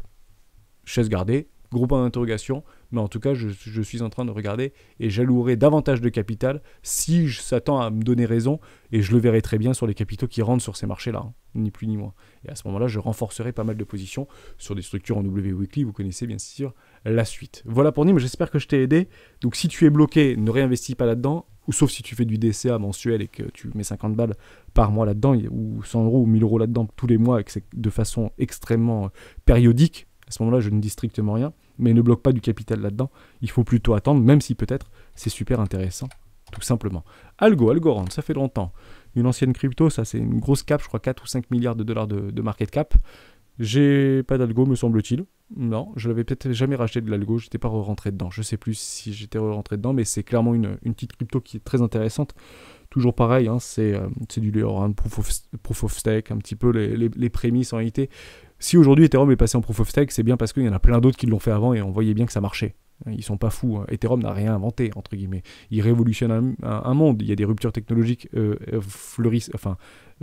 Chaise gardée, gros point d'interrogation, mais en tout cas, je suis en train de regarder et j'allouerai davantage de capital si ça tend à me donner raison et je le verrai très bien sur les capitaux qui rentrent sur ces marchés-là, hein, ni plus ni moins. Et à ce moment-là, je renforcerai pas mal de positions sur des structures en W-Weekly, vous connaissez bien sûr la suite. Voilà pour NIM, j'espère que je t'ai aidé. Donc si tu es bloqué, ne réinvestis pas là-dedans, ou sauf si tu fais du DCA mensuel et que tu mets 50 balles par mois là-dedans, ou 100 euros ou 1000 euros là-dedans tous les mois et que c'est de façon extrêmement périodique, à ce moment-là, je ne dis strictement rien, mais ne bloque pas du capital là-dedans. Il faut plutôt attendre, même si peut-être c'est super intéressant, tout simplement. Algorand, ça fait longtemps. Une ancienne crypto, ça c'est une grosse cap, je crois 4 ou 5 milliards de dollars de market cap. J'ai pas d'algo, me semble-t-il. Non, je l'avais peut-être jamais racheté de l'algo, j'étais pas rentré dedans. Je sais plus si j'étais rentré dedans, mais c'est clairement une petite crypto qui est très intéressante. Toujours pareil, hein, c'est du Ethereum, proof of stake, un petit peu les prémices en réalité. Si aujourd'hui Ethereum est passé en proof of stake, c'est bien parce qu'il y en a plein d'autres qui l'ont fait avant et on voyait bien que ça marchait. Ils sont pas fous. Hein. Ethereum n'a rien inventé, entre guillemets. Il révolutionne un monde. Il y a des ruptures technologiques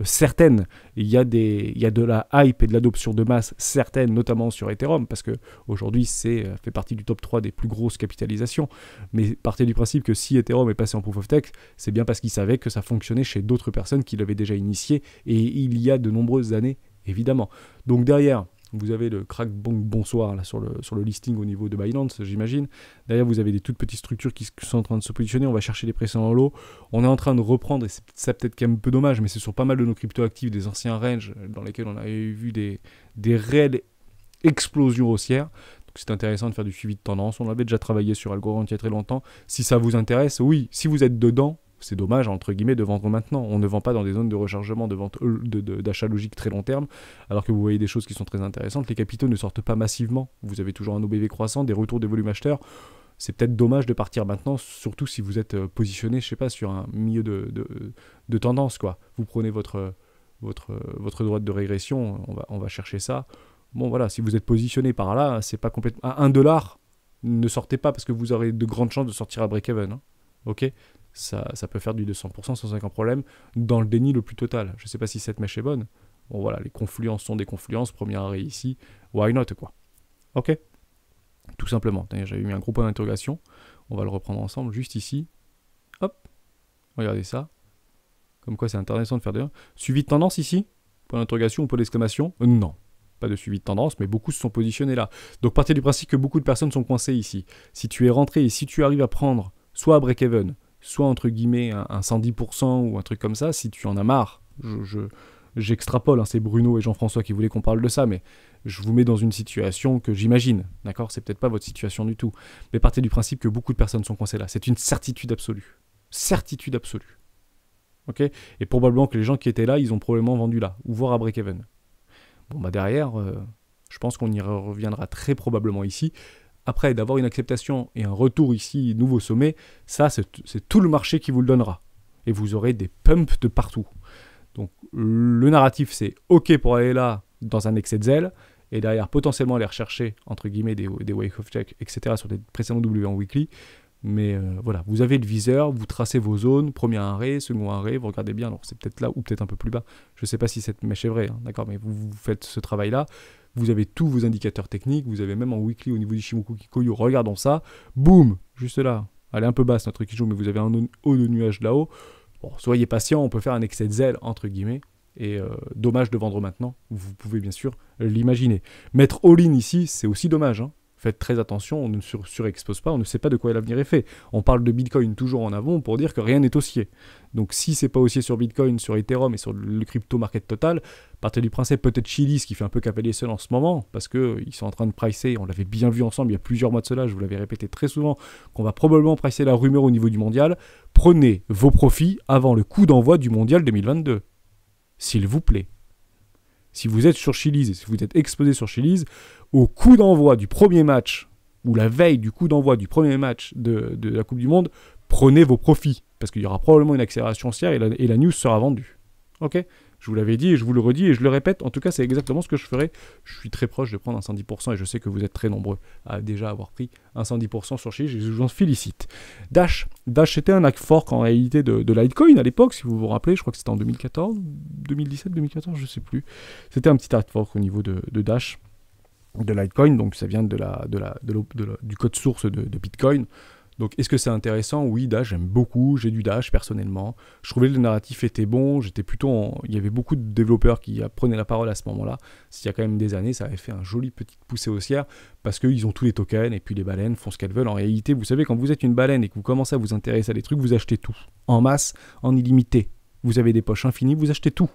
certaines. Il y a de la hype et de l'adoption de masse certaines, notamment sur Ethereum, parce qu'aujourd'hui, fait partie du top 3 des plus grosses capitalisations. Mais partez du principe que si Ethereum est passé en proof of stake, c'est bien parce qu'il savait que ça fonctionnait chez d'autres personnes qui l'avaient déjà initié, et il y a de nombreuses années, évidemment. Donc derrière, vous avez le crack bonsoir là, sur le listing au niveau de Binance, j'imagine. Derrière, vous avez des toutes petites structures qui sont en train de se positionner. On va chercher les pressions en lot. On est en train de reprendre, et ça peut-être quand même un peu dommage, mais c'est sur pas mal de nos crypto-actifs, des anciens ranges dans lesquels on avait vu des réelles explosions haussières. Donc c'est intéressant de faire du suivi de tendance. On avait déjà travaillé sur Algorand il y a très longtemps. Si ça vous intéresse, oui. Si vous êtes dedans, c'est dommage, entre guillemets, de vendre maintenant. On ne vend pas dans des zones de rechargement, d'achat logique très long terme, alors que vous voyez des choses qui sont très intéressantes. Les capitaux ne sortent pas massivement. Vous avez toujours un OBV croissant, des retours des volumes acheteurs. C'est peut-être dommage de partir maintenant, surtout si vous êtes positionné, je sais pas, sur un milieu de tendance, quoi. Vous prenez votre droite de régression, on va chercher ça. Bon, voilà, si vous êtes positionné par là, c'est pas complètement... À 1 $, ne sortez pas parce que vous aurez de grandes chances de sortir à break-even. Hein. Ok ? Ça peut faire du 200% sans aucun problème dans le déni le plus total. Je ne sais pas si cette mèche est bonne. Bon voilà, les confluences sont des confluences. Premier arrêt ici, why not quoi. Ok. Tout simplement. J'avais mis un gros point d'interrogation. On va le reprendre ensemble juste ici. Hop. Regardez ça. Comme quoi c'est intéressant de faire des... Suivi de tendance ici. Point d'interrogation ou point d'exclamation. Non. Pas de suivi de tendance, mais beaucoup se sont positionnés là. Donc partez du principe que beaucoup de personnes sont coincées ici. Si tu es rentré et si tu arrives à prendre soit à break-even, soit entre guillemets un 110% ou un truc comme ça, si tu en as marre, j'extrapole, hein, c'est Bruno et Jean-François qui voulaient qu'on parle de ça, mais je vous mets dans une situation que j'imagine, d'accord ? C'est peut-être pas votre situation du tout, mais partez du principe que beaucoup de personnes sont coincées là, c'est une certitude absolue. Certitude absolue. Ok, et probablement que les gens qui étaient là, ils ont probablement vendu là, ou voire à break-even. Bon, bah derrière, je pense qu'on y reviendra très probablement ici. Après, d'avoir une acceptation et un retour ici, nouveau sommet, ça, c'est tout le marché qui vous le donnera. Et vous aurez des pumps de partout. Donc, le narratif, c'est OK pour aller là, dans un excès de zèle, et derrière, potentiellement aller rechercher, entre guillemets, des wake of check, etc., sur des précédents W en weekly. Mais voilà, vous avez le viseur, vous tracez vos zones, premier arrêt, second arrêt, vous regardez bien, alors c'est peut-être là ou peut-être un peu plus bas. Je ne sais pas si cette mèche est vraie, hein, d'accord, mais vous faites ce travail-là, vous avez tous vos indicateurs techniques, vous avez même en weekly au niveau du Shimoku Kikoyo, regardons ça, boum, juste là, elle est un peu basse notre Kijou, mais vous avez un haut de nuage là-haut. Bon, soyez patient, on peut faire un excès de zèle, entre guillemets, et dommage de vendre maintenant, vous pouvez bien sûr l'imaginer. Mettre all-in ici, c'est aussi dommage, hein. Faites très attention, on ne surexpose pas, on ne sait pas de quoi l'avenir est fait. On parle de Bitcoin toujours en avant pour dire que rien n'est haussier. Donc si c'est pas haussier sur Bitcoin, sur Ethereum et sur le crypto market total, partez du principe peut-être Chiliz qui fait un peu cavalier seul en ce moment, parce qu'ils sont en train de pricer, on l'avait bien vu ensemble il y a plusieurs mois de cela, je vous l'avais répété très souvent, qu'on va probablement pricer la rumeur au niveau du mondial. Prenez vos profits avant le coup d'envoi du mondial 2022. S'il vous plaît. Si vous êtes sur Chiliz et si vous êtes exposé sur Chiliz, au coup d'envoi du premier match, ou la veille du coup d'envoi du premier match de la Coupe du Monde, prenez vos profits, parce qu'il y aura probablement une accélération haussière et la news sera vendue. Ok ? Je vous l'avais dit et je vous le redis et je le répète, en tout cas c'est exactement ce que je ferai. Je suis très proche de prendre un 110% et je sais que vous êtes très nombreux à déjà avoir pris un 110% sur Chiliz et je vous en félicite. Dash c'était un hack fork en réalité de Litecoin à l'époque, si vous vous rappelez, je crois que c'était en 2014, 2017, 2014, je sais plus. C'était un petit hack fork au niveau de Dash, de Litecoin, donc ça vient du code source de Bitcoin. Donc, est-ce que c'est intéressant ? Oui, Dash, j'aime beaucoup. J'ai du Dash, personnellement. Je trouvais que le narratif était bon. Il y avait beaucoup de développeurs qui prenaient la parole à ce moment-là. Il y a quand même des années, ça avait fait un joli petit poussée haussière parce qu'ils ont tous les tokens et puis les baleines font ce qu'elles veulent. En réalité, vous savez, quand vous êtes une baleine et que vous commencez à vous intéresser à des trucs, vous achetez tout. En masse, en illimité. Vous avez des poches infinies, vous achetez tout.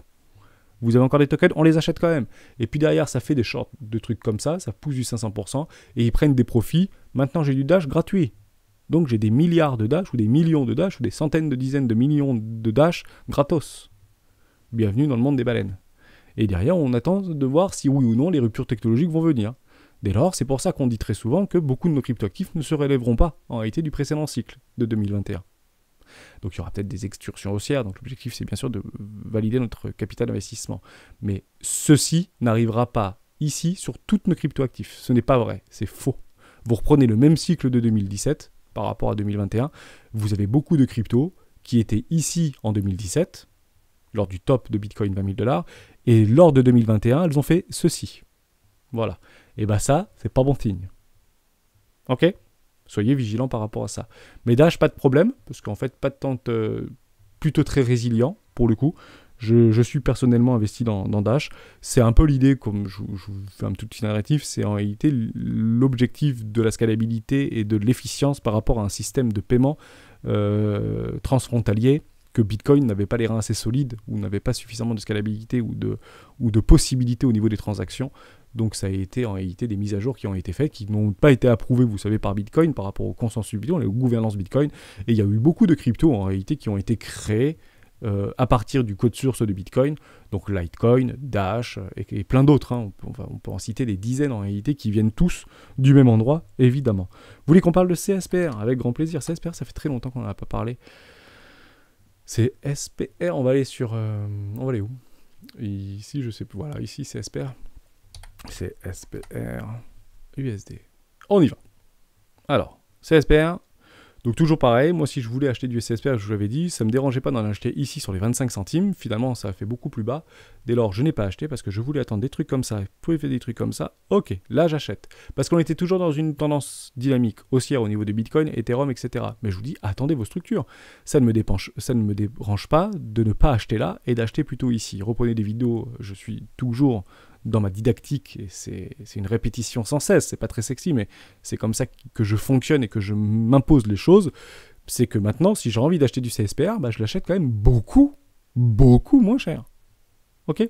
Vous avez encore des tokens, on les achète quand même. Et puis derrière, ça fait des shorts de trucs comme ça pousse du 500% et ils prennent des profits. Maintenant, j'ai du Dash gratuit. Donc j'ai des milliards de Dash, ou des millions de Dash, ou des centaines de dizaines de millions de Dash gratos. Bienvenue dans le monde des baleines. Et derrière, on attend de voir si oui ou non les ruptures technologiques vont venir. Dès lors, c'est pour ça qu'on dit très souvent que beaucoup de nos cryptoactifs ne se relèveront pas en réalité du précédent cycle de 2021. Donc il y aura peut-être des excursions haussières, donc l'objectif c'est bien sûr de valider notre capital d'investissement. Mais ceci n'arrivera pas ici sur toutes nos cryptoactifs. Ce n'est pas vrai, c'est faux. Vous reprenez le même cycle de 2017, par rapport à 2021, vous avez beaucoup de cryptos qui étaient ici en 2017, lors du top de Bitcoin 20 000 $, et lors de 2021, elles ont fait ceci. Voilà. Et bien ça, c'est pas bon signe. Ok ? Soyez vigilants par rapport à ça. Mais Dash, pas de problème, parce qu'en fait, pas de tente plutôt très résilient, pour le coup. Je suis personnellement investi dans Dash. C'est un peu l'idée, comme je vous fais un tout petit narratif, c'est en réalité l'objectif de la scalabilité et de l'efficience par rapport à un système de paiement transfrontalier que Bitcoin n'avait pas les reins assez solides ou n'avait pas suffisamment de scalabilité ou de possibilités au niveau des transactions. Donc ça a été en réalité des mises à jour qui ont été faites, qui n'ont pas été approuvées, vous savez, par Bitcoin par rapport au consensus Bitcoin, la gouvernance Bitcoin. Et il y a eu beaucoup de cryptos en réalité qui ont été créés à partir du code source de Bitcoin, donc Litecoin, Dash et plein d'autres. Hein. On peut en citer des dizaines en réalité qui viennent tous du même endroit, évidemment. Vous voulez qu'on parle de CSPR ? Avec grand plaisir. CSPR, ça fait très longtemps qu'on n'en a pas parlé. CSPR, on va aller sur... on va aller où ? Ici, je sais plus. Voilà, ici, CSPR. CSPR USD. On y va. Alors, CSPR... Donc toujours pareil, moi si je voulais acheter du CSPR, je vous l'avais dit, ça ne me dérangeait pas d'en acheter ici sur les 25 centimes, finalement ça a fait beaucoup plus bas, dès lors je n'ai pas acheté parce que je voulais attendre des trucs comme ça, vous pouvez faire des trucs comme ça, ok, là j'achète, parce qu'on était toujours dans une tendance dynamique haussière au niveau de Bitcoin, Ethereum, etc. Mais je vous dis, attendez vos structures, ça ne me dérange pas de ne pas acheter là et d'acheter plutôt ici. Reprenez des vidéos, je suis toujours... dans ma didactique, et c'est une répétition sans cesse, c'est pas très sexy, mais c'est comme ça que je fonctionne et que je m'impose les choses, c'est que maintenant, si j'ai envie d'acheter du CSPR, bah, je l'achète quand même beaucoup moins cher. Ok ?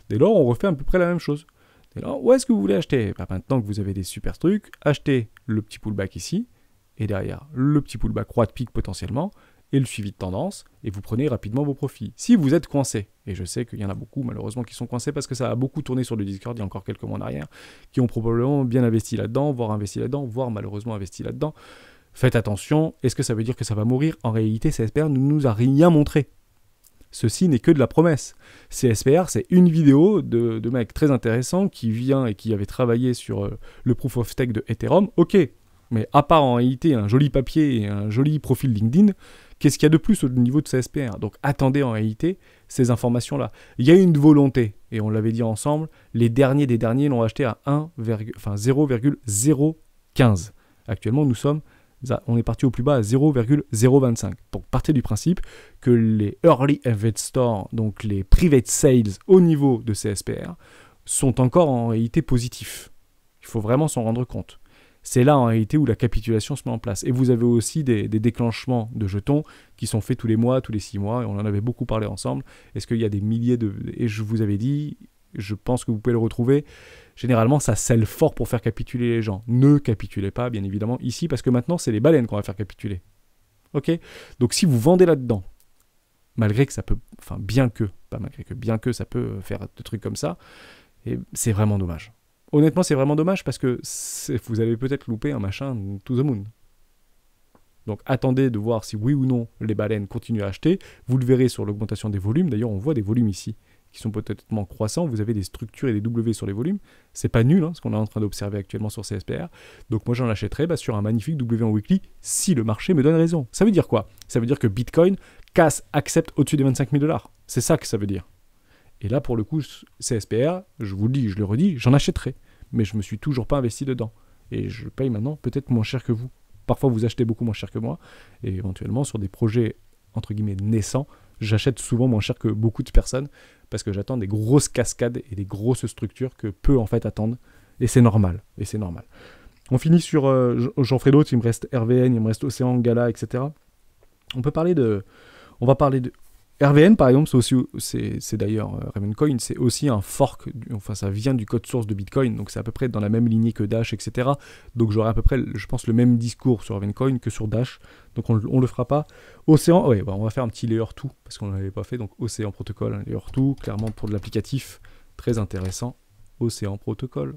Dès lors, on refait à peu près la même chose. Dès lors, où est-ce que vous voulez acheter ? Bah, maintenant que vous avez des super trucs, achetez le petit pullback ici, et derrière, le petit pullback croix de pique potentiellement, et le suivi de tendance, et vous prenez rapidement vos profits. Si vous êtes coincé, et je sais qu'il y en a beaucoup malheureusement qui sont coincés parce que ça a beaucoup tourné sur le Discord il y a encore quelques mois en arrière, qui ont probablement bien investi là-dedans, voire malheureusement investi là-dedans, faites attention, est-ce que ça veut dire que ça va mourir? En réalité, CSPR ne nous a rien montré. Ceci n'est que de la promesse. CSPR, c'est une vidéo de mec très intéressant qui vient et qui avait travaillé sur le Proof of Stake de Ethereum, ok. Mais à part en réalité un joli papier et un joli profil LinkedIn, qu'est-ce qu'il y a de plus au niveau de CSPR? Donc attendez en réalité ces informations-là. Il y a une volonté, et on l'avait dit ensemble, les derniers des derniers l'ont acheté à 0,015. Actuellement, on est parti au plus bas à 0,025. Donc partez du principe que les early investors, donc les private sales au niveau de CSPR, sont encore en réalité positifs. Il faut vraiment s'en rendre compte. C'est là en réalité où la capitulation se met en place. Et vous avez aussi des déclenchements de jetons qui sont faits tous les mois, tous les 6 mois, et on en avait beaucoup parlé ensemble. Est-ce qu'il y a des milliers de... Et je vous avais dit, je pense que vous pouvez le retrouver, généralement ça scelle fort pour faire capituler les gens. Ne capitulez pas, bien évidemment, ici, parce que maintenant c'est les baleines qu'on va faire capituler. Ok? Donc si vous vendez là-dedans, malgré que ça peut... Enfin, bien que ça peut faire des trucs comme ça, et c'est vraiment dommage. Honnêtement, c'est vraiment dommage parce que vous avez peut-être loupé un machin to the moon. Donc attendez de voir si oui ou non les baleines continuent à acheter. Vous le verrez sur l'augmentation des volumes. D'ailleurs, on voit des volumes ici qui sont peut-être croissants. Vous avez des structures et des W sur les volumes. C'est pas nul, ce qu'on est en train d'observer actuellement sur CSPR. Donc moi, j'en achèterais sur un magnifique W en weekly si le marché me donne raison. Ça veut dire quoi? Ça veut dire que Bitcoin accepte au-dessus des 25 000 $. C'est ça que ça veut dire. Et là, pour le coup, CSPR, je vous le dis, je le redis, j'en achèterai. Mais je ne me suis toujours pas investi dedans. Et je paye maintenant peut-être moins cher que vous. Parfois, vous achetez beaucoup moins cher que moi. Et éventuellement, sur des projets, entre guillemets, naissants, j'achète souvent moins cher que beaucoup de personnes parce que j'attends des grosses cascades et des grosses structures que peu, en fait, attendent. Et c'est normal. On finit sur... j'en ferai d'autres. Il me reste RVN, il me reste Océan, Gala, etc. On va parler de... RVN, par exemple, c'est d'ailleurs Ravencoin, c'est aussi un fork, ça vient du code source de Bitcoin, donc c'est à peu près dans la même lignée que Dash, etc. Donc j'aurai à peu près, je pense, le même discours sur Ravencoin que sur Dash, donc on le fera pas. Océan, on va faire un petit layer 2, parce qu'on ne l'avait pas fait, donc Océan Protocol, layer 2, clairement pour de l'applicatif, très intéressant. Océan Protocol,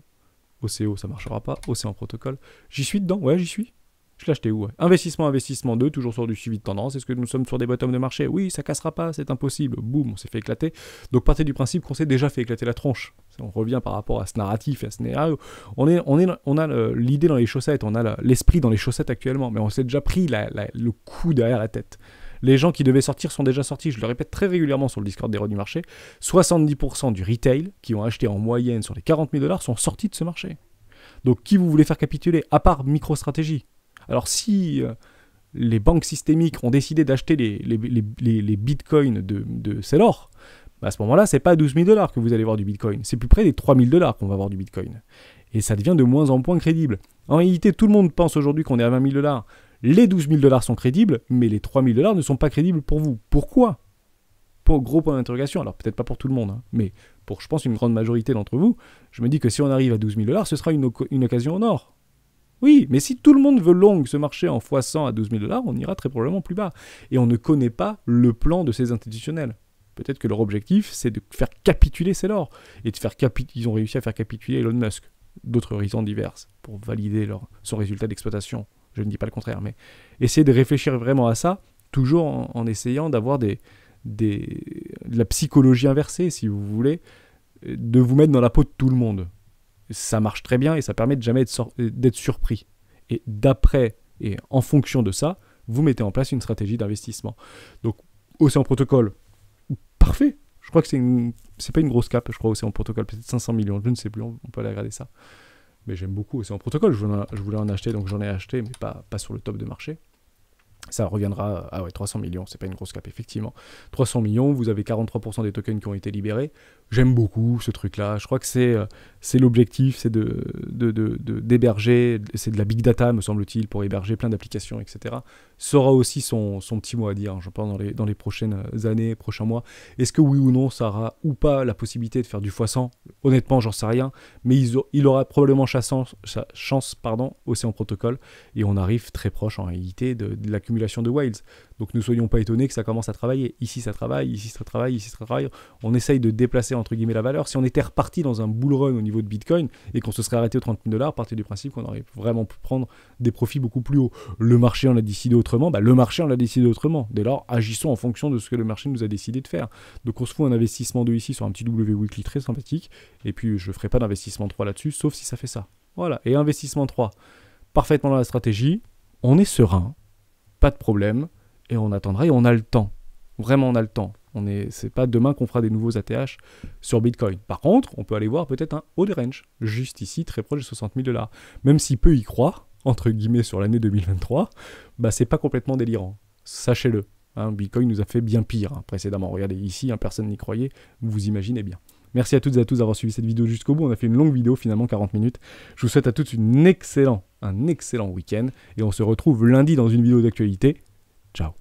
OCO, ça marchera pas, Océan Protocol. J'y suis dedans, ouais, j'y suis. Je l'ai acheté où? Investissement 2, toujours sur du suivi de tendance. Est-ce que nous sommes sur des bottoms de marché? Oui, ça cassera pas, c'est impossible. Boum, on s'est fait éclater. Donc partez du principe qu'on s'est déjà fait éclater la tronche. On revient par rapport à ce narratif et à ce scénario. On a l'idée dans les chaussettes, on a l'esprit dans les chaussettes actuellement, mais on s'est déjà pris le coup derrière la tête. Les gens qui devaient sortir sont déjà sortis. Je le répète très régulièrement sur le Discord des rois du marché. 70% du retail qui ont acheté en moyenne sur les 40 000 $ sont sortis de ce marché. Donc qui vous voulez faire capituler? À part MicroStrategy. Alors si les banques systémiques ont décidé d'acheter les bitcoins de Sailor, à ce moment-là, c'est pas 12 000 $ que vous allez voir du bitcoin, c'est plus près des 3 000 $ qu'on va voir du bitcoin. Et ça devient de moins en moins crédible. En réalité, tout le monde pense aujourd'hui qu'on est à 20 000 $. Les 12 000 $ sont crédibles, mais les 3 000 $ ne sont pas crédibles pour vous. Pourquoi? Pour gros point d'interrogation. Alors peut-être pas pour tout le monde, mais pour, je pense, une grande majorité d'entre vous, je me dis que si on arrive à 12 000 $, ce sera une occasion en or. Oui, mais si tout le monde veut long ce marché en x100 à 12 000 $, on ira très probablement plus bas. Et on ne connaît pas le plan de ces institutionnels. Peut-être que leur objectif, c'est de faire capituler Sailor. Et ils ont réussi à faire capituler Elon Musk. D'autres raisons diverses pour valider son résultat d'exploitation. Je ne dis pas le contraire, mais essayez de réfléchir vraiment à ça, toujours en essayant d'avoir de la psychologie inversée, si vous voulez, de vous mettre dans la peau de tout le monde. Ça marche très bien et ça permet de jamais d'être surpris. Et d'après et en fonction de ça, vous mettez en place une stratégie d'investissement. Donc, Océan Protocol, parfait. Je crois que c'est pas une grosse cap, je crois, Océan Protocol, peut-être 500 millions, je ne sais plus, on peut aller regarder ça. Mais j'aime beaucoup Océan Protocol, je voulais en acheter, donc j'en ai acheté, mais pas sur le top de marché. Ça reviendra à 300 millions, c'est pas une grosse cap, effectivement. 300 millions, vous avez 43% des tokens qui ont été libérés. J'aime beaucoup ce truc-là. Je crois que c'est l'objectif, c'est d'héberger, c'est de la big data, me semble-t-il, pour héberger plein d'applications, etc. Ça aura aussi son petit mot à dire, je pense, dans les prochaines années, prochains mois. Est-ce que oui ou non, ça aura ou pas la possibilité de faire du x100? Honnêtement, j'en sais rien, mais il aura probablement chance, Océan Protocol, et on arrive très proche, en réalité, de l'accumulation de whales. Donc ne soyons pas étonnés que ça commence à travailler. Ici ça travaille, ici ça travaille, ici ça travaille. On essaye de déplacer entre guillemets la valeur. Si on était reparti dans un bull run au niveau de Bitcoin et qu'on se serait arrêté aux 30 000 $, partir du principe qu'on aurait vraiment pu prendre des profits beaucoup plus hauts. Le marché en a décidé autrement, le marché en a décidé autrement. Dès lors, agissons en fonction de ce que le marché nous a décidé de faire. Donc on se fout un investissement 2 ici sur un petit W weekly très sympathique, et puis je ne ferai pas d'investissement 3 là-dessus, sauf si ça fait ça. Voilà, et investissement 3, parfaitement dans la stratégie, on est serein, pas de problème, et on attendra, et on a le temps. Vraiment, on a le temps. C'est pas demain qu'on fera des nouveaux ATH sur Bitcoin. Par contre, on peut aller voir peut-être un haut de range, juste ici, très proche de 60 000 $. Même si peu y croient, entre guillemets, sur l'année 2023, c'est pas complètement délirant. Sachez-le. Bitcoin nous a fait bien pire précédemment. Regardez ici, personne n'y croyait, vous imaginez bien. Merci à toutes et à tous d'avoir suivi cette vidéo jusqu'au bout. On a fait une longue vidéo, finalement 40 minutes. Je vous souhaite à tous un excellent week-end. Et on se retrouve lundi dans une vidéo d'actualité. Ciao.